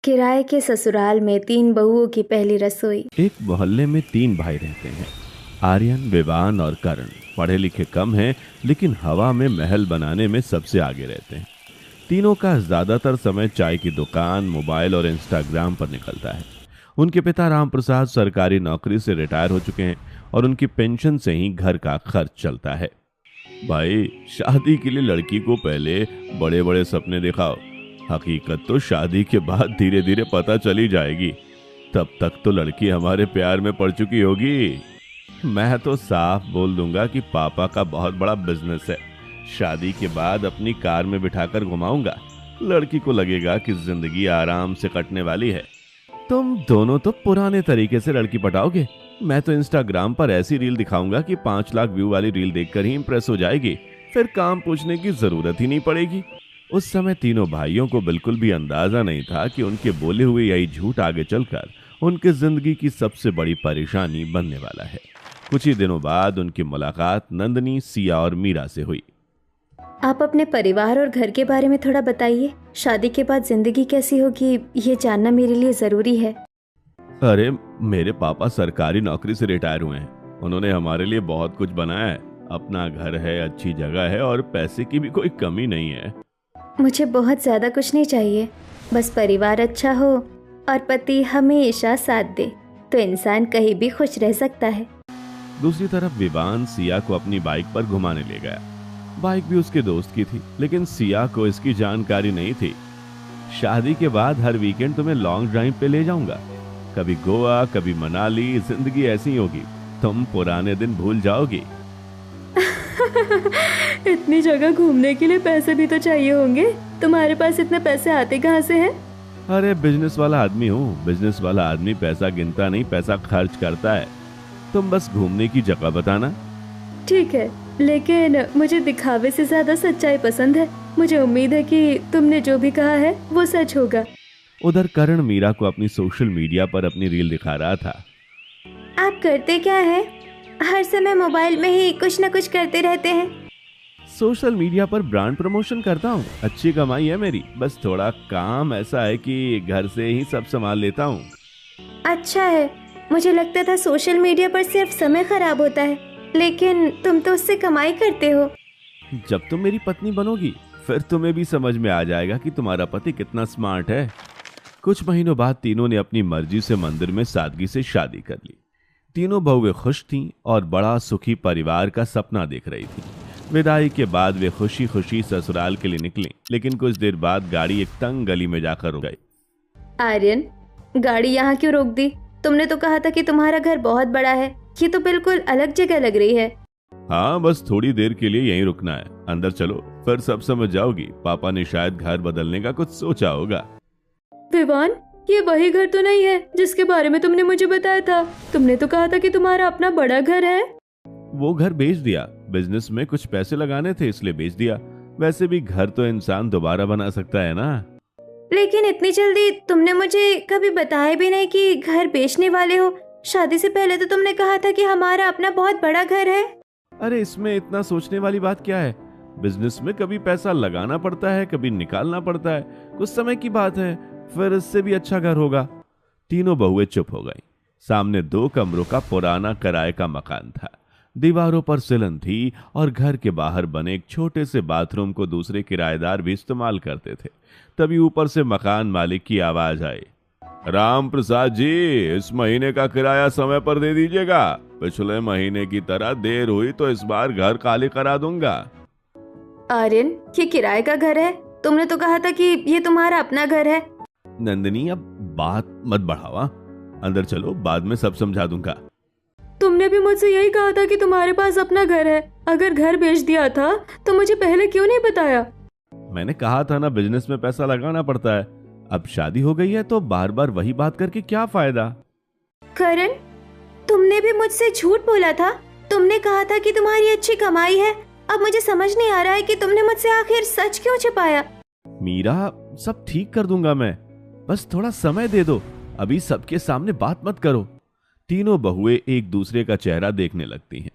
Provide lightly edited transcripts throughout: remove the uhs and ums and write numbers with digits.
किराए के ससुराल में 3 बहुओं की पहली रसोई। एक मोहल्ले में 3 भाई रहते हैं, आर्यन, विवान और करण। पढ़े लिखे कम हैं, लेकिन हवा में महल बनाने में सबसे आगे रहते हैं। तीनों का ज्यादातर समय चाय की दुकान, मोबाइल और इंस्टाग्राम पर निकलता है। उनके पिता राम प्रसाद सरकारी नौकरी से रिटायर हो चुके हैं और उनकी पेंशन से ही घर का खर्च चलता है। भाई, शादी के लिए लड़की को पहले बड़े बड़े सपने दिखाओ। हकीकत तो शादी के बाद धीरे धीरे पता चली जाएगी। तब तक तो लड़की हमारे प्यार में पड़ चुकी होगी। मैं तो साफ बोल दूंगा कि पापा का बहुत बड़ा बिजनेस है। शादी के बाद अपनी कार में बिठाकर घुमाऊंगा। लड़की को लगेगा कि जिंदगी आराम से कटने वाली है। तुम दोनों तो पुराने तरीके से लड़की पटाओगे। मैं तो इंस्टाग्राम पर ऐसी रील दिखाऊंगा कि 5 लाख व्यू वाली रील देखकर ही इंप्रेस हो जाएगी। फिर काम पूछने की जरूरत ही नहीं पड़ेगी। उस समय तीनों भाइयों को बिल्कुल भी अंदाजा नहीं था कि उनके बोले हुए यही झूठ आगे चलकर उनकी जिंदगी की सबसे बड़ी परेशानी बनने वाला है। कुछ ही दिनों बाद उनकी मुलाकात नंदनी, सिया और मीरा से हुई। आप अपने परिवार और घर के बारे में थोड़ा बताइए। शादी के बाद जिंदगी कैसी होगी, ये जानना मेरे लिए जरूरी है। अरे, मेरे पापा सरकारी नौकरी से रिटायर हुए हैं। उन्होंने हमारे लिए बहुत कुछ बनाया है। अपना घर है, अच्छी जगह है और पैसे की भी कोई कमी नहीं है। मुझे बहुत ज्यादा कुछ नहीं चाहिए, बस परिवार अच्छा हो और पति हमेशा साथ दे तो इंसान कहीं भी खुश रह सकता है। दूसरी तरफ विवान सिया को अपनी बाइक पर घुमाने ले गया। बाइक भी उसके दोस्त की थी, लेकिन सिया को इसकी जानकारी नहीं थी। शादी के बाद हर वीकेंड तुम्हें लॉन्ग ड्राइव पे ले जाऊंगा। कभी गोवा, कभी मनाली। जिंदगी ऐसी होगी, तुम पुराने दिन भूल जाओगी। इतनी जगह घूमने के लिए पैसे भी तो चाहिए होंगे। तुम्हारे पास इतने पैसे आते कहाँ से हैं? अरे, बिजनेस वाला आदमी हूँ। बिजनेस वाला आदमी पैसा गिनता नहीं, पैसा खर्च करता है। तुम बस घूमने की जगह बताना। ठीक है, लेकिन मुझे दिखावे से ज्यादा सच्चाई पसंद है। मुझे उम्मीद है कि तुमने जो भी कहा है वो सच होगा। उधर करण मीरा को अपनी सोशल मीडिया पर अपनी रील दिखा रहा था। आप करते क्या है? हर समय मोबाइल में ही कुछ न कुछ करते रहते हैं। सोशल मीडिया पर ब्रांड प्रमोशन करता हूँ। अच्छी कमाई है मेरी। बस थोड़ा काम ऐसा है कि घर से ही सब संभाल लेता हूँ। अच्छा है, मुझे लगता था सोशल मीडिया पर सिर्फ समय खराब होता है, लेकिन तुम तो उससे कमाई करते हो। जब तुम मेरी पत्नी बनोगी फिर तुम्हें भी समझ में आ जाएगा कि तुम्हारा पति कितना स्मार्ट है। कुछ महीनों बाद तीनों ने अपनी मर्जी से मंदिर में सादगी से शादी कर ली। तीनों बहुएं खुश थीं और बड़ा सुखी परिवार का सपना देख रही थीं। विदाई के बाद वे खुशी खुशी ससुराल के लिए निकली, लेकिन कुछ देर बाद गाड़ी एक तंग गली में जाकर रुक गई। आर्यन, गाड़ी यहाँ क्यों रोक दी? तुमने तो कहा था कि तुम्हारा घर बहुत बड़ा है। ये तो बिल्कुल अलग जगह लग रही है। हाँ, बस थोड़ी देर के लिए यहीं रुकना है। अंदर चलो, फिर सब समझ जाओगी। पापा ने शायद घर बदलने का कुछ सोचा होगा। विवान, ये वही घर तो नहीं है जिसके बारे में तुमने मुझे बताया था। तुमने तो कहा था कि तुम्हारा अपना बड़ा घर है। वो घर बेच दिया। बिजनेस में कुछ पैसे लगाने थे, इसलिए बेच दिया। वैसे भी घर तो इंसान दोबारा बना सकता है ना। लेकिन इतनी जल्दी तुमने मुझे कभी बताया भी नहीं कि घर बेचने वाले हो। शादी से पहले तो तुमने कहा था कि हमारा अपना बहुत बड़ा घर है। अरे, इसमें इतना सोचने वाली बात क्या है? बिजनेस में कभी पैसा लगाना पड़ता है, कभी निकालना पड़ता है। कुछ समय की बात है, फिर इससे भी अच्छा घर होगा। तीनों बहुएं चुप हो गईं। सामने 2 कमरों का पुराना किराए का मकान था। दीवारों पर सिलन थी और घर के बाहर बने एक छोटे से बाथरूम को दूसरे किराएदार भी इस्तेमाल करते थे। तभी ऊपर से मकान मालिक की आवाज आई। राम प्रसाद जी, इस महीने का किराया समय पर दे दीजिएगा। पिछले महीने की तरह देर हुई तो इस बार घर खाली करा दूंगा। आर्यन, ये किराए का घर है। तुमने तो कहा था कि ये तुम्हारा अपना घर है। नंदिनी, अब बात मत बढ़ावा। अंदर चलो, बाद में सब समझा दूंगा। तुमने भी मुझसे यही कहा था कि तुम्हारे पास अपना घर है। अगर घर बेच दिया था तो मुझे पहले क्यों नहीं बताया? मैंने कहा था ना, बिजनेस में पैसा लगाना पड़ता है। अब शादी हो गई है तो बार बार वही बात करके क्या फायदा? करण, तुमने भी मुझसे झूठ बोला था। तुमने कहा था कि तुम्हारी अच्छी कमाई है। अब मुझे समझ नहीं आ रहा है कि तुमने मुझसे आखिर सच क्यों छिपाया। मीरा, सब ठीक कर दूंगा मैं। बस थोड़ा समय दे दो। अभी सबके सामने बात मत करो। तीनों बहुएं एक दूसरे का चेहरा देखने लगती हैं।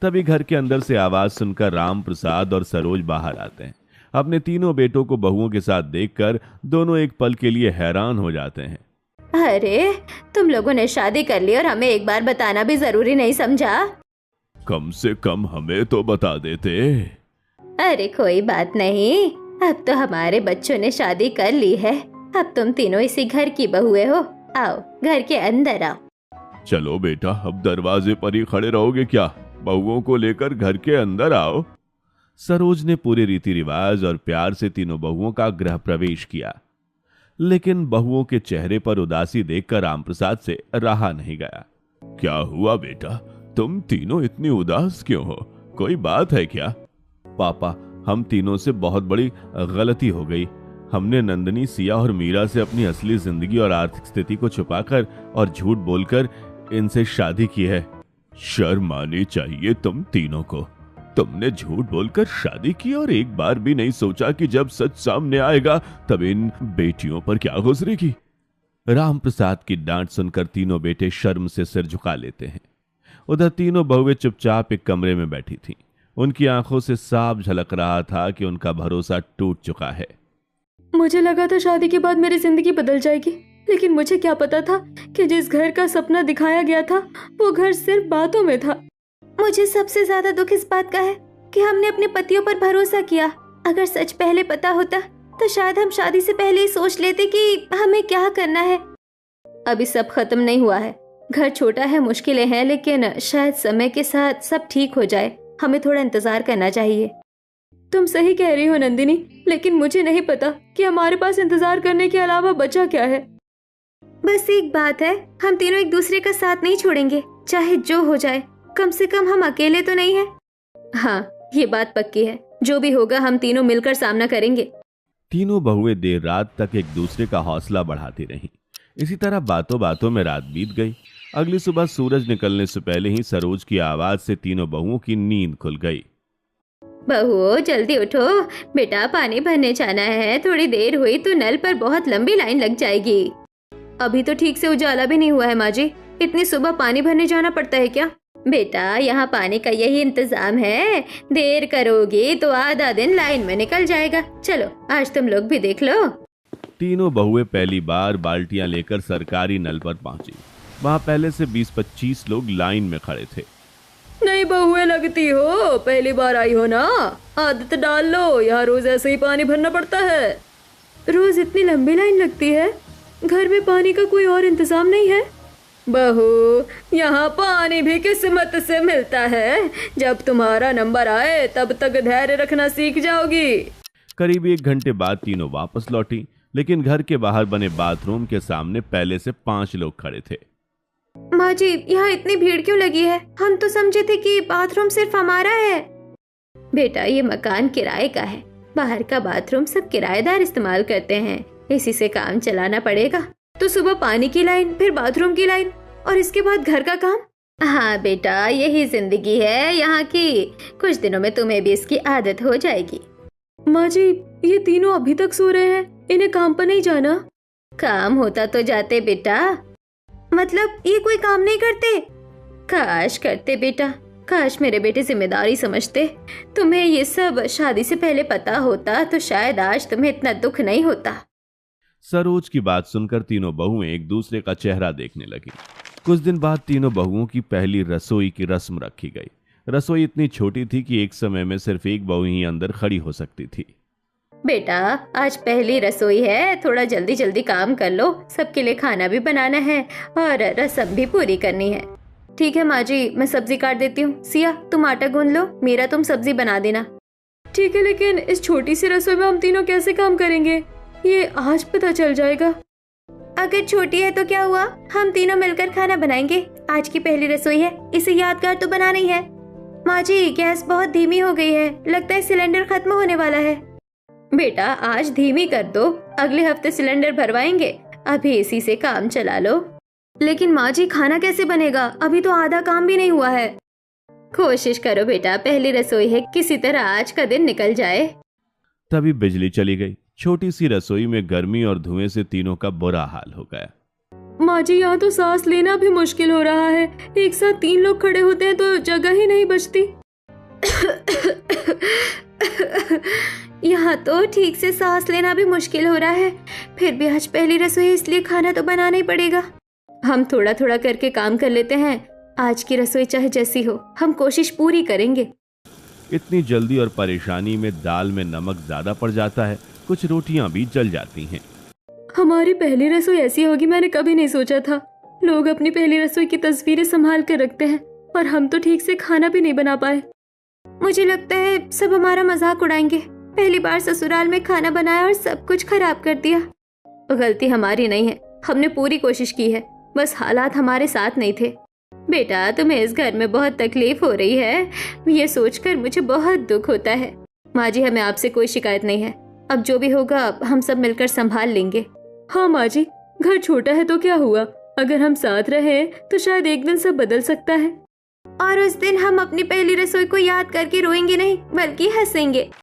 तभी घर के अंदर से आवाज सुनकर राम प्रसाद और सरोज बाहर आते हैं। अपने तीनों बेटों को बहुओं के साथ देखकर दोनों एक पल के लिए हैरान हो जाते हैं। अरे, तुम लोगों ने शादी कर ली और हमें एक बार बताना भी जरूरी नहीं समझा? कम से कम हमें तो बता देते। अरे कोई बात नहीं, अब तो हमारे बच्चों ने शादी कर ली है। अब तुम तीनों इसी घर की बहुएं हो। आओ, घर के अंदर आओ। चलो बेटा, अब दरवाजे पर ही खड़े रहोगे क्या? बहुओं को लेकर घर के अंदर आओ। सरोज ने पूरे रीति रिवाज और प्यार से तीनों बहुओं का गृह प्रवेश किया, लेकिन बहुओं के चेहरे पर उदासी देखकर रामप्रसाद से रहा नहीं गया। क्या हुआ बेटा, तुम तीनों इतनी उदास क्यों हो? कोई बात है क्या? पापा, हम तीनों से बहुत बड़ी गलती हो गई। हमने नंदनी, सिया और मीरा से अपनी असली जिंदगी और आर्थिक स्थिति को छुपाकर और झूठ बोलकर इनसे शादी की है। शर्म आनी चाहिए तुम तीनों को। तुमने झूठ बोलकर शादी की और एक बार भी नहीं सोचा कि जब सच सामने आएगा तब इन बेटियों पर क्या गुजरेगी। रामप्रसाद की डांट सुनकर तीनों बेटे शर्म से सिर झुका लेते हैं। उधर तीनों बहुएं चुपचाप एक कमरे में बैठी थीं। उनकी आंखों से साफ झलक रहा था कि उनका भरोसा टूट चुका है। मुझे लगा था शादी के बाद मेरी जिंदगी बदल जाएगी, लेकिन मुझे क्या पता था कि जिस घर का सपना दिखाया गया था वो घर सिर्फ बातों में था। मुझे सबसे ज्यादा दुख इस बात का है कि हमने अपने पतियों पर भरोसा किया। अगर सच पहले पता होता तो शायद हम शादी से पहले ही सोच लेते कि हमें क्या करना है। अभी सब खत्म नहीं हुआ है। घर छोटा है, मुश्किलें हैं, लेकिन शायद समय के साथ सब ठीक हो जाए। हमें थोड़ा इंतजार करना चाहिए। तुम सही कह रही हो नंदिनी, लेकिन मुझे नहीं पता कि हमारे पास इंतजार करने के अलावा बचा क्या है। बस एक बात है, हम तीनों एक दूसरे का साथ नहीं छोड़ेंगे, चाहे जो हो जाए। कम से कम हम अकेले तो नहीं हैं। हाँ, ये बात पक्की है। जो भी होगा हम तीनों मिलकर सामना करेंगे। तीनों बहुएं देर रात तक एक दूसरे का हौसला बढ़ाती रहीं। इसी तरह बातों बातों में रात बीत गई। अगली सुबह सूरज निकलने से पहले ही सरोज की आवाज से तीनों बहुओं की नींद खुल गई। बहुओं, जल्दी उठो बेटा, पानी भरने जाना है। थोड़ी देर हुई तो नल पर बहुत लंबी लाइन लग जाएगी। अभी तो ठीक से उजाला भी नहीं हुआ है माँ जी। इतनी सुबह पानी भरने जाना पड़ता है क्या? बेटा, यहाँ पानी का यही इंतजाम है। देर करोगी तो आधा दिन लाइन में निकल जाएगा। चलो, आज तुम लोग भी देख लो। तीनों बहुएं पहली बार बाल्टियां लेकर सरकारी नल पर पहुंची। वहां पहले से 20-25 लोग लाइन में खड़े थे। नई बहुएं लगती हो, पहली बार आई हो ना, आदत डाल लो। यहाँ रोज ऐसे ही पानी भरना पड़ता है। रोज इतनी लंबी लाइन लगती है? घर में पानी का कोई और इंतजाम नहीं है? बहू, यहाँ पानी भी किस्मत से मिलता है। जब तुम्हारा नंबर आए तब तक धैर्य रखना सीख जाओगी। करीब 1 घंटे बाद तीनों वापस लौटी, लेकिन घर के बाहर बने बाथरूम के सामने पहले से 5 लोग खड़े थे। माँ जी, यहाँ इतनी भीड़ क्यों लगी है? हम तो समझे थे कि बाथरूम सिर्फ हमारा है। बेटा, ये मकान किराए का है। बाहर का बाथरूम सब किराएदार इस्तेमाल करते हैं। इसी से काम चलाना पड़ेगा। तो सुबह पानी की लाइन, फिर बाथरूम की लाइन और इसके बाद घर का काम। हाँ बेटा, यही जिंदगी है यहाँ की। कुछ दिनों में तुम्हें भी इसकी आदत हो जाएगी। माँ जी, ये तीनों अभी तक सो रहे हैं। इन्हें काम पर नहीं जाना? काम होता तो जाते बेटा। मतलब ये कोई काम नहीं करते? काश करते बेटा, काश मेरे बेटे जिम्मेदारी समझते। तुम्हें ये सब शादी से पहले पता होता तो शायद आज तुम्हें इतना दुख नहीं होता। सरोज की बात सुनकर तीनों बहुएं एक दूसरे का चेहरा देखने लगी। कुछ दिन बाद तीनों बहुओं की पहली रसोई की रस्म रखी गई। रसोई इतनी छोटी थी कि एक समय में सिर्फ एक बहू ही अंदर खड़ी हो सकती थी। बेटा, आज पहली रसोई है, थोड़ा जल्दी जल्दी काम कर लो। सबके लिए खाना भी बनाना है और रसम भी पूरी करनी है। ठीक है माँ जी, मैं सब्जी काट देती हूँ। सिया, तुम आटा गूंद लो, मीरा तुम सब्जी बना देना। ठीक है, लेकिन इस छोटी सी रसोई में हम तीनों कैसे काम करेंगे? ये आज पता चल जाएगा। अगर छोटी है तो क्या हुआ, हम तीनों मिलकर खाना बनाएंगे। आज की पहली रसोई है, इसे यादगार तो बनाना ही है। माँ जी, गैस बहुत धीमी हो गई है, लगता है सिलेंडर खत्म होने वाला है। बेटा, आज धीमी कर दो, अगले हफ्ते सिलेंडर भरवाएंगे। अभी इसी से काम चला लो। लेकिन माँ जी, खाना कैसे बनेगा? अभी तो आधा काम भी नहीं हुआ है। कोशिश करो बेटा, पहली रसोई है, किसी तरह आज का दिन निकल जाए। तभी बिजली चली गई। छोटी सी रसोई में गर्मी और धुएं से तीनों का बुरा हाल हो गया। माँ जी, यहाँ तो सांस लेना भी मुश्किल हो रहा है। एक साथ 3 लोग खड़े होते हैं तो जगह ही नहीं बचती। यहाँ तो ठीक से सांस लेना भी मुश्किल हो रहा है। फिर भी आज पहली रसोई इसलिए खाना तो बनाना ही पड़ेगा। हम थोड़ा थोड़ा करके काम कर लेते हैं। आज की रसोई चाहे जैसी हो, हम कोशिश पूरी करेंगे। इतनी जल्दी और परेशानी में दाल में नमक ज्यादा पड़ जाता है, कुछ रोटियां भी जल जाती हैं। हमारी पहली रसोई ऐसी होगी मैंने कभी नहीं सोचा था। लोग अपनी पहली रसोई की तस्वीरें संभाल कर रखते हैं और हम तो ठीक से खाना भी नहीं बना पाए। मुझे लगता है सब हमारा मजाक उड़ाएंगे। पहली बार ससुराल में खाना बनाया और सब कुछ खराब कर दिया। गलती हमारी नहीं है, हमने पूरी कोशिश की है, बस हालात हमारे साथ नहीं थे। बेटा, तुम्हें इस घर में बहुत तकलीफ हो रही है, ये सोचकर मुझे बहुत दुख होता है। माँ जी, हमें आपसे कोई शिकायत नहीं है। अब जो भी होगा हम सब मिलकर संभाल लेंगे। हाँ माँ जी, घर छोटा है तो क्या हुआ, अगर हम साथ रहे तो शायद एक दिन सब बदल सकता है। और उस दिन हम अपनी पहली रसोई को याद करके रोएंगे नहीं, बल्कि हंसेंगे।